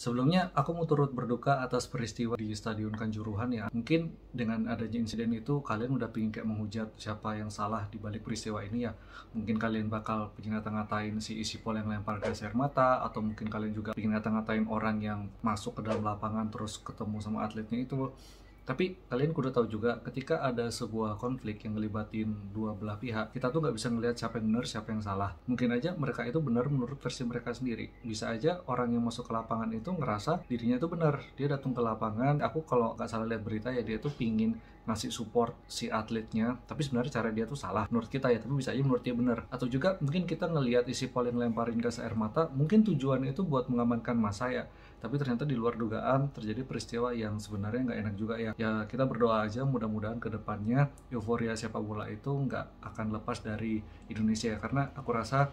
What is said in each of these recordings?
Sebelumnya, aku mau turut berduka atas peristiwa di Stadion Kanjuruhan ya. Mungkin dengan adanya insiden itu, kalian udah pingin kayak menghujat siapa yang salah di balik peristiwa ini ya. Mungkin kalian bakal pingin ngata-ngatain si Isipol yang lempar gas air mata, atau mungkin kalian juga pingin ngata-ngatain orang yang masuk ke dalam lapangan terus ketemu sama atletnya itu. Tapi kalian kudu tahu juga ketika ada sebuah konflik yang ngelibatin dua belah pihak, kita tuh nggak bisa ngelihat siapa yang benar, siapa yang salah. Mungkin aja mereka itu benar menurut versi mereka sendiri. Bisa aja orang yang masuk ke lapangan itu ngerasa dirinya itu benar. Dia datang ke lapangan, aku kalau nggak salah lihat berita ya dia tuh pingin ngasih support si atletnya, tapi sebenarnya cara dia tuh salah menurut kita ya, tapi bisa aja menurut dia benar. Atau juga mungkin kita ngelihat Isipol yang lemparin gas air mata, mungkin tujuannya itu buat mengamankan massa ya, tapi ternyata di luar dugaan terjadi peristiwa yang sebenarnya nggak enak juga ya. Ya kita berdoa aja mudah-mudahan ke depannya euforia sepak bola itu nggak akan lepas dari Indonesia ya, karena aku rasa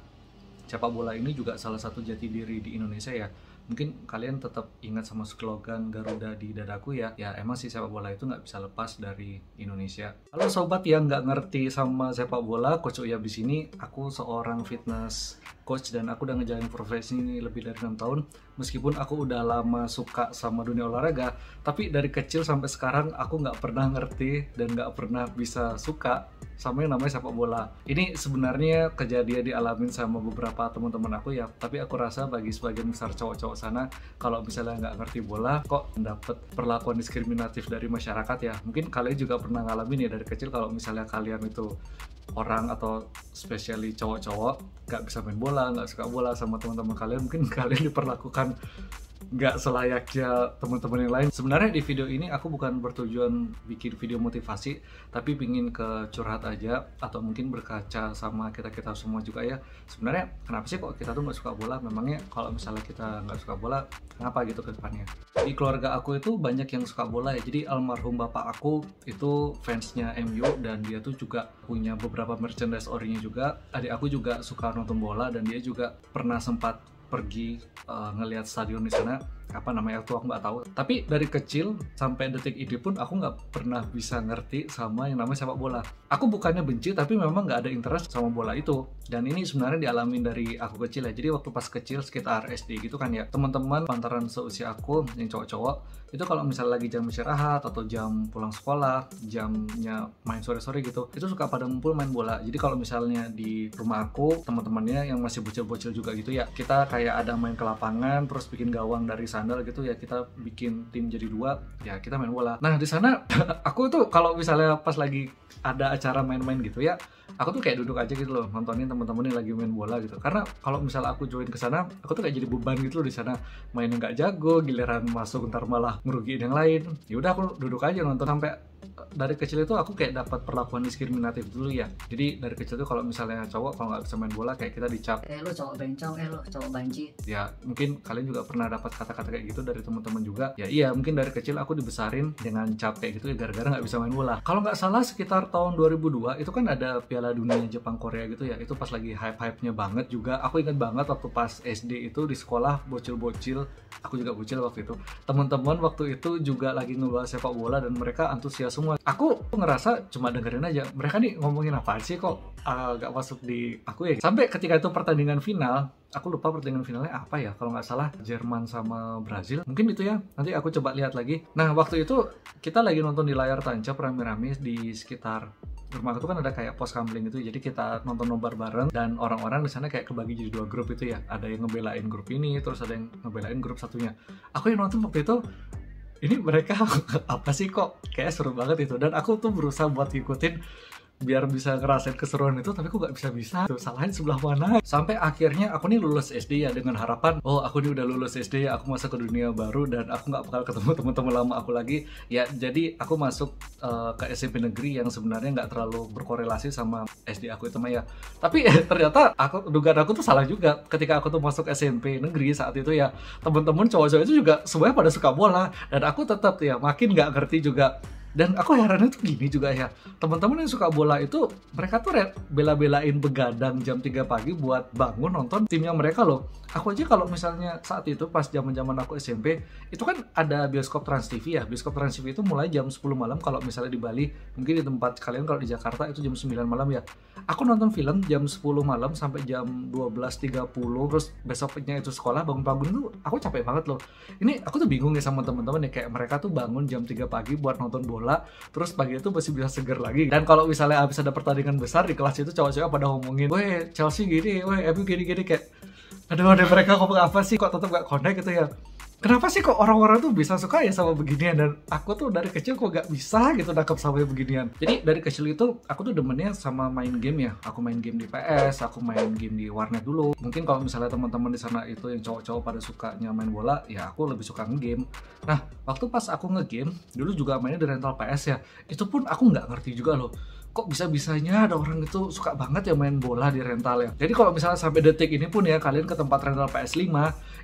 sepak bola ini juga salah satu jati diri di Indonesia ya. Mungkin kalian tetap ingat sama slogan Garuda di dadaku ya. Ya emang sih sepak bola itu nggak bisa lepas dari Indonesia. Halo sobat yang nggak ngerti sama sepak bola, Coach Uyab di sini. Aku seorang fitness coach dan aku udah ngejalanin profesi ini lebih dari 6 tahun. Meskipun aku udah lama suka sama dunia olahraga, tapi dari kecil sampai sekarang aku nggak pernah ngerti dan nggak pernah bisa suka sama yang namanya sepak bola. Ini sebenarnya kejadian dialamin sama beberapa teman-teman aku ya, tapi aku rasa bagi sebagian besar cowok-cowok sana, kalau misalnya nggak ngerti bola, kok dapat perlakuan diskriminatif dari masyarakat ya. Mungkin kalian juga pernah ngalamin ya dari kecil, kalau misalnya kalian itu orang atau spesially cowok-cowok nggak bisa main bola, nggak suka bola sama teman-teman kalian, mungkin kalian diperlakukan nggak selayaknya teman-teman yang lain. Sebenarnya di video ini aku bukan bertujuan bikin video motivasi, tapi pingin ke curhat aja, atau mungkin berkaca sama kita-kita semua juga ya. Sebenarnya kenapa sih kok kita tuh nggak suka bola? Memangnya kalau misalnya kita nggak suka bola, kenapa gitu ke depannya? Di keluarga aku itu banyak yang suka bola ya. Jadi almarhum bapak aku itu fansnya MU dan dia tuh juga punya beberapa merchandise orinya juga. Adik aku juga suka nonton bola dan dia juga pernah sempat pergi ngelihat stadion di sana, apa namanya tuh aku nggak tahu. Tapi dari kecil sampai detik ini pun aku nggak pernah bisa ngerti sama yang namanya sepak bola. Aku bukannya benci, tapi memang nggak ada interest sama bola itu. Dan ini sebenarnya dialamin dari aku kecil ya. Jadi waktu pas kecil sekitar SD gitu kan ya, teman-teman pantaran seusia aku yang cowok-cowok itu kalau misalnya lagi jam istirahat atau jam pulang sekolah, jamnya main sore-sore gitu, itu suka pada ngumpul main bola. Jadi kalau misalnya di rumah aku, teman-temannya yang masih bocil-bocil juga gitu ya, kita kayak ada main ke lapangan, terus bikin gawang dari sandal gitu ya, kita bikin tim jadi dua, ya kita main bola. Nah di sana aku tuh kalau misalnya pas lagi ada acara main-main gitu ya, aku tuh kayak duduk aja gitu loh, nontonin teman-teman yang lagi main bola gitu. Karena kalau misalnya aku join ke sana, aku tuh kayak jadi beban gitu loh di sana. Mainnya nggak jago, giliran masuk ntar malah ngerugiin yang lain. Ya udah aku duduk aja nonton. Sampai dari kecil itu aku kayak dapat perlakuan diskriminatif dulu ya. Jadi dari kecil tuh kalau misalnya cowok kalau nggak bisa main bola kayak kita dicap, lo cowok bencong, lo cowok banci. ya mungkin kalian juga pernah dapat kata-kata kayak gitu dari teman-teman juga. Ya iya, mungkin dari kecil aku dibesarin dengan cap kayak gitu ya, gara-gara nggak bisa main bola. Kalau nggak salah sekitar tahun 2002 itu kan ada Piala Dunia Jepang Korea gitu ya, itu pas lagi hype-hypenya banget juga. Aku ingat banget waktu pas SD itu di sekolah, bocil-bocil, aku juga bocil waktu itu, teman-teman waktu itu juga lagi ngebahas sepak bola dan mereka antusias semua. Aku ngerasa cuma dengerin aja, mereka nih ngomongin apa sih kok gak masuk di aku ya. Sampai ketika itu pertandingan final, aku lupa pertandingan finalnya apa ya, kalau nggak salah Jerman sama Brazil, mungkin itu ya, nanti aku coba lihat lagi. Nah waktu itu kita lagi nonton di layar tancap rame-rame di sekitar rumah aku tuh kan ada kayak pos kamling gitu, jadi kita nonton nobar bareng dan orang-orang di sana kayak kebagi jadi dua grup itu ya, ada yang ngebelain grup ini, terus ada yang ngebelain grup satunya. Aku yang nonton waktu itu, ini mereka apa sih kok kayak seru banget itu, dan aku tuh berusaha buat ngikutin biar bisa ngerasain keseruan itu, tapi aku nggak bisa tuh, salahin sebelah mana. Sampai akhirnya aku nih lulus SD ya dengan harapan, oh aku nih udah lulus SD ya, aku masuk ke dunia baru dan aku nggak bakal ketemu teman-teman lama aku lagi ya. Jadi aku masuk ke SMP negeri yang sebenarnya nggak terlalu berkorelasi sama SD aku itu mah ya. Tapi ternyata dugaan aku tuh salah juga. Ketika aku tuh masuk SMP negeri saat itu ya, teman-teman cowok-cowok itu juga semuanya pada suka bola, dan aku tetap ya makin nggak ngerti juga Dan aku herannya tuh gini juga ya, teman-teman yang suka bola itu mereka tuh bela-belain begadang jam 3 pagi buat bangun nonton timnya mereka loh. Aku aja kalau misalnya saat itu pas zaman-zaman aku SMP, itu kan ada bioskop Trans TV ya. Bioskop Trans TV itu mulai jam 10 malam kalau misalnya di Bali, mungkin di tempat kalian kalau di Jakarta itu jam 9 malam ya. Aku nonton film jam 10 malam sampai jam 12.30, terus besoknya itu sekolah, bangun-bangun tuh aku capek banget loh. Ini aku tuh bingung ya sama teman-teman ya, kayak mereka tuh bangun jam 3 pagi buat nonton bola, terus pagi itu masih bisa seger lagi. Dan kalau misalnya habis ada pertandingan besar di kelas itu, cowok-cowok pada ngomongin, "Weh, Chelsea gini, weh, MU gini-gini," kayak aduh, mereka ngomong apa sih kok tetap gak connect gitu ya. Kenapa sih kok orang-orang tuh bisa suka ya sama beginian, dan aku tuh dari kecil kok gak bisa gitu nangkep sama beginian. Jadi dari kecil itu aku tuh demennya sama main game ya. Aku main game di PS, aku main game di warnet dulu. Mungkin kalau misalnya teman-teman di sana itu yang cowok-cowok pada sukanya main bola, ya aku lebih suka nge-game. Nah, waktu pas aku nge-game, dulu juga mainnya di rental PS ya. Itu pun aku nggak ngerti juga loh, kok bisa-bisanya ada orang itu suka banget ya main bola di rental ya. Jadi kalau misalnya sampai detik ini pun ya, kalian ke tempat rental PS5,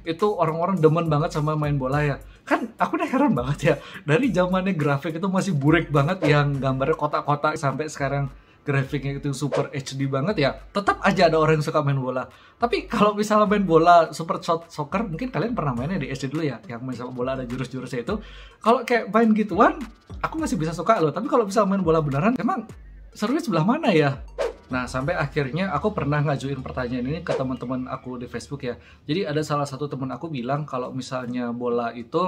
itu orang-orang demen banget sama main bola ya. Kan aku udah heran banget ya, dari zamannya grafik itu masih burik banget, yang gambarnya kotak-kotak, sampai sekarang grafiknya itu super HD banget ya, tetap aja ada orang yang suka main bola. Tapi kalau misalnya main bola super soccer, mungkin kalian pernah mainnya di SD dulu ya, yang main sama bola ada jurus-jurusnya itu. Kalau kayak main gituan, aku masih bisa suka loh. Tapi kalau misalnya main bola beneran, emang serunya sebelah mana ya? Nah, sampai akhirnya aku pernah ngajuin pertanyaan ini ke teman-teman aku di Facebook ya. Jadi ada salah satu teman aku bilang kalau misalnya bola itu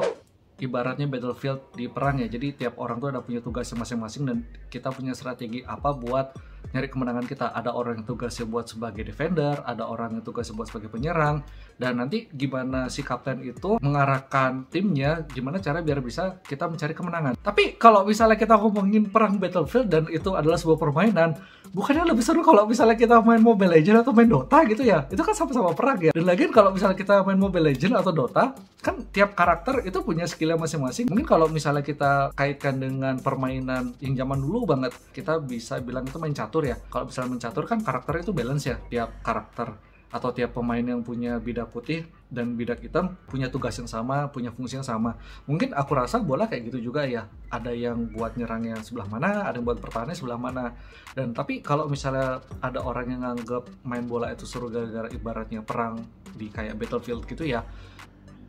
ibaratnya battlefield di perang ya. Jadi tiap orang tuh ada punya tugas masing-masing, dan kita punya strategi apa buat nyari kemenangan kita. Ada orang yang tugasnya buat sebagai defender, ada orang yang tugasnya buat sebagai penyerang, dan nanti gimana si kapten itu mengarahkan timnya, gimana cara biar bisa kita mencari kemenangan. Tapi kalau misalnya kita ngomongin perang battlefield dan itu adalah sebuah permainan, bukannya lebih seru kalau misalnya kita main Mobile Legends atau main Dota gitu ya? Itu kan sama-sama perang ya. Dan lagian kalau misalnya kita main Mobile Legends atau Dota, kan tiap karakter itu punya skillnya masing-masing. Mungkin kalau misalnya kita kaitkan dengan permainan yang zaman dulu banget, kita bisa bilang itu main catur ya. Kalau misalnya main catur kan karakter itu balance ya. Tiap karakter atau tiap pemain yang punya bidak putih dan bidak hitam punya tugas yang sama, punya fungsi yang sama. Mungkin aku rasa bola kayak gitu juga ya. Ada yang buat nyerangnya sebelah mana, ada yang buat pertahanannya sebelah mana. Dan tapi kalau misalnya ada orang yang nganggap main bola itu seru gara-gara ibaratnya perang di kayak battlefield gitu ya,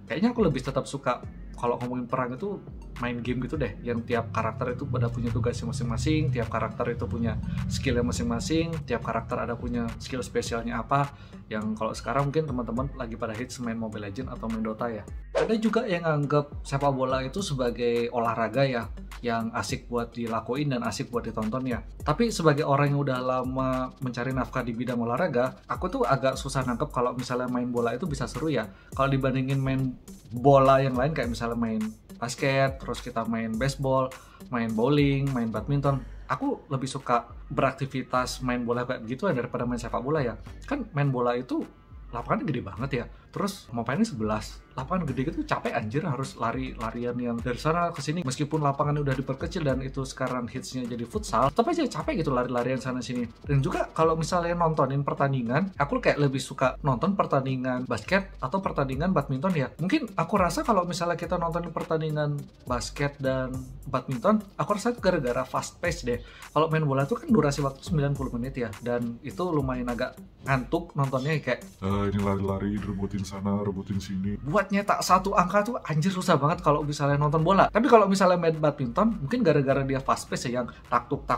kayaknya aku lebih tetap suka kalau ngomongin perang itu main game gitu deh, yang tiap karakter itu pada punya tugasnya masing-masing, tiap karakter itu punya skillnya masing-masing, tiap karakter ada punya skill spesialnya apa. Yang kalau sekarang mungkin teman-teman lagi pada hits main Mobile Legends atau main Dota ya. Ada juga yang nganggap sepak bola itu sebagai olahraga ya, yang asik buat dilakuin dan asik buat ditonton ya. Tapi sebagai orang yang udah lama mencari nafkah di bidang olahraga, aku tuh agak susah nangkep kalau misalnya main bola itu bisa seru ya. Kalau dibandingin main bola yang lain kayak misalnya main basket, terus kita main baseball, main bowling, main badminton, aku lebih suka beraktivitas main bola kayak begitu ya daripada main sepak bola ya. Kan main bola itu lapangannya gede banget ya, terus pemainnya 11, lapangan gede gitu capek anjir, harus lari-larian yang dari sana ke sini. Meskipun lapangannya udah diperkecil dan itu sekarang hitsnya jadi futsal, tapi aja capek gitu lari-larian sana sini. Dan juga kalau misalnya nontonin pertandingan, aku kayak lebih suka nonton pertandingan basket atau pertandingan badminton ya. Mungkin aku rasa kalau misalnya kita nontonin pertandingan basket dan badminton, aku rasa itu gara-gara fast pace deh. Kalau main bola itu kan durasi waktu 90 menit ya, dan itu lumayan agak ngantuk nontonnya, kayak ini lari-lari, rebutin sana, rebutin sini. buat nyetak satu angka tuh anjir susah banget kalau misalnya nonton bola. Tapi kalau misalnya main badminton, mungkin gara-gara dia fast pace ya, yang taktuk,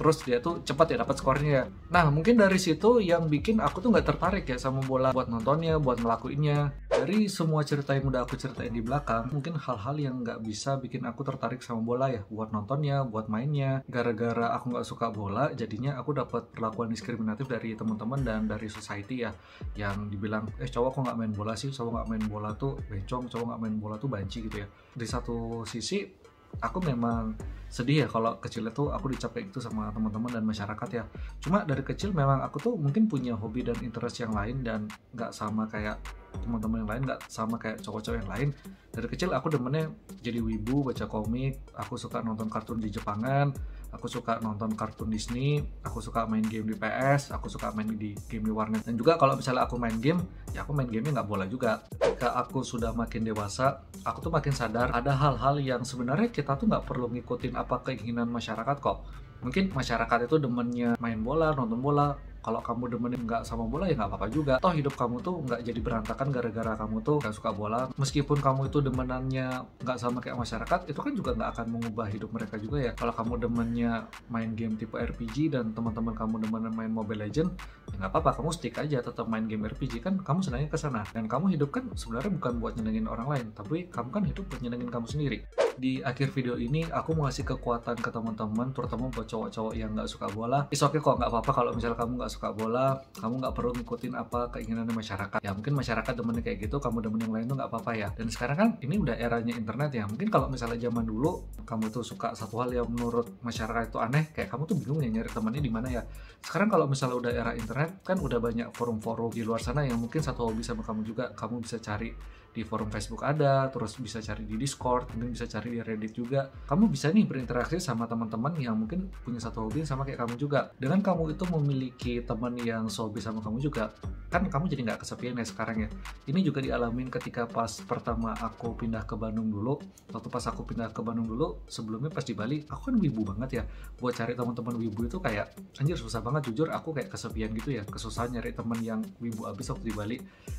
terus dia tuh cepat ya dapat skornya. Nah, mungkin dari situ yang bikin aku tuh nggak tertarik ya sama bola buat nontonnya, buat ngelakuinnya. Dari semua cerita yang udah aku ceritain di belakang, mungkin hal-hal yang nggak bisa bikin aku tertarik sama bola ya, buat nontonnya, buat mainnya. Gara-gara aku nggak suka bola, jadinya aku dapat perlakuan diskriminatif dari teman-teman dan dari society ya, yang dibilang, cowok kok nggak main bola sih, cowok nggak main bola tuh bencong, cowok nggak main bola tuh banci gitu ya. Di satu sisi, aku memang sedih ya kalau kecilnya tuh aku dicap kayak gitu sama teman-teman dan masyarakat ya. Cuma dari kecil memang aku tuh mungkin punya hobi dan interest yang lain dan nggak sama kayak teman-teman yang lain, nggak sama kayak cowok-cowok yang lain. Dari kecil aku demennya jadi wibu, baca komik, aku suka nonton kartun di Jepangan, aku suka nonton kartun Disney, aku suka main game di PS, aku suka main di game di warnet. Dan juga kalau misalnya aku main game, ya aku main gamenya nggak bola juga. Ketika aku sudah makin dewasa, aku tuh makin sadar ada hal-hal yang sebenarnya kita tuh nggak perlu ngikutin apa keinginan masyarakat kok. Mungkin masyarakat itu demennya main bola, nonton bola. Kalau kamu demenin nggak sama bola ya nggak apa-apa juga. Toh hidup kamu tuh nggak jadi berantakan gara-gara kamu tuh nggak suka bola. Meskipun kamu itu demenannya nggak sama kayak masyarakat, itu kan juga nggak akan mengubah hidup mereka juga ya. Kalau kamu demennya main game tipe RPG dan teman-teman kamu demen main Mobile Legends, ya nggak apa-apa, kamu stick aja tetap main game RPG, kan kamu senangnya ke sana. Dan kamu hidup kan sebenarnya bukan buat nyenengin orang lain, tapi kamu kan hidup buat nyenengin kamu sendiri. Di akhir video ini aku mau ngasih kekuatan ke teman-teman, terutama buat cowok-cowok yang nggak suka bola. It's okay kok, nggak apa-apa kalau misalnya kamu nggak suka bola, kamu nggak perlu ngikutin apa keinginannya masyarakat. Ya mungkin masyarakat demennya kayak gitu, kamu demen yang lain tuh nggak apa-apa ya. Dan sekarang kan ini udah eranya internet ya. Mungkin kalau misalnya zaman dulu kamu tuh suka satu hal yang menurut masyarakat itu aneh, kayak kamu tuh bingung ya nyari temannya di mana ya. Sekarang kalau misalnya udah era internet, kan udah banyak forum-forum di luar sana yang mungkin satu hobi sama kamu juga. Kamu bisa cari di forum Facebook ada, terus bisa cari di Discord, mungkin bisa cari di Reddit juga. Kamu bisa nih berinteraksi sama teman-teman yang mungkin punya satu hobi sama kayak kamu juga. Dengan kamu itu memiliki teman yang sehobi sama kamu juga, kan kamu jadi nggak kesepian ya sekarang ya. Ini juga dialamin ketika pas pertama aku pindah ke Bandung dulu. Waktu pas aku pindah ke Bandung dulu, sebelumnya pas di Bali, aku kan wibu banget ya. Buat cari teman-teman wibu itu kayak anjir susah banget, jujur aku kayak kesepian gitu ya. Kesusahan nyari teman yang wibu abis waktu di Bali.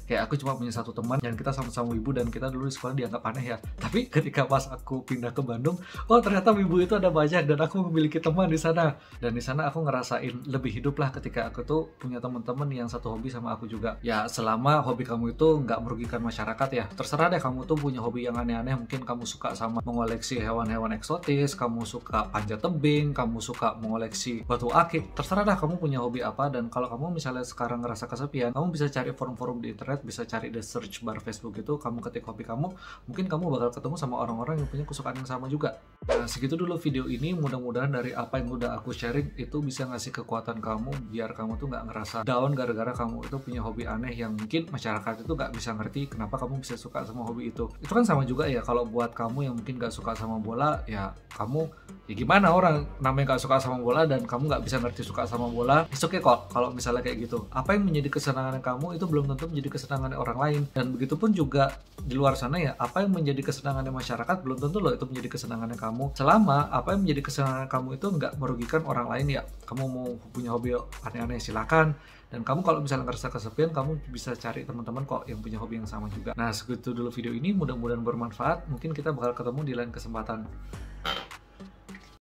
Kayak aku cuma punya satu teman dan kita sama-sama wibu, dan kita dulu di sekolah dianggap aneh ya. Tapi ketika pas aku pindah ke Bandung, oh ternyata wibu itu ada banyak dan aku memiliki teman di sana. Dan di sana aku ngerasain lebih hidup lah ketika aku tuh punya teman-teman yang satu hobi sama aku juga. Ya selama hobi kamu itu nggak merugikan masyarakat ya. Terserah deh kamu tuh punya hobi yang aneh-aneh. Mungkin kamu suka sama mengoleksi hewan-hewan eksotis, kamu suka panjat tebing, kamu suka mengoleksi batu akik. Terserah dah kamu punya hobi apa. Dan kalau kamu misalnya sekarang ngerasa kesepian, kamu bisa cari forum-forum di internet, bisa cari the search bar Facebook itu, kamu ketik hobi kamu, mungkin kamu bakal ketemu sama orang-orang yang punya kesukaan yang sama juga. Nah segitu dulu video ini, mudah-mudahan dari apa yang udah aku sharing itu bisa ngasih kekuatan kamu biar kamu tuh nggak ngerasa down gara-gara kamu itu punya hobi aneh yang mungkin masyarakat itu nggak bisa ngerti kenapa kamu bisa suka sama hobi itu. Itu kan sama juga ya kalau buat kamu yang mungkin nggak suka sama bola, ya kamu ya gimana, orang namanya nggak suka sama bola dan kamu nggak bisa ngerti suka sama bola, it's okay kok kalau misalnya kayak gitu. Apa yang menjadi kesenangan kamu itu belum tentu menjadi kesenangan orang lain, dan begitupun juga di luar sana ya, apa yang menjadi kesenangannya masyarakat belum tentu loh itu menjadi kesenangannya kamu. Selama apa yang menjadi kesenangan kamu itu nggak merugikan orang lain ya, kamu mau punya hobi aneh-aneh silakan. Dan kamu kalau misalnya ngerasa kesepian, kamu bisa cari teman-teman kok yang punya hobi yang sama juga. Nah segitu dulu video ini, mudah-mudahan bermanfaat. Mungkin kita bakal ketemu di lain kesempatan.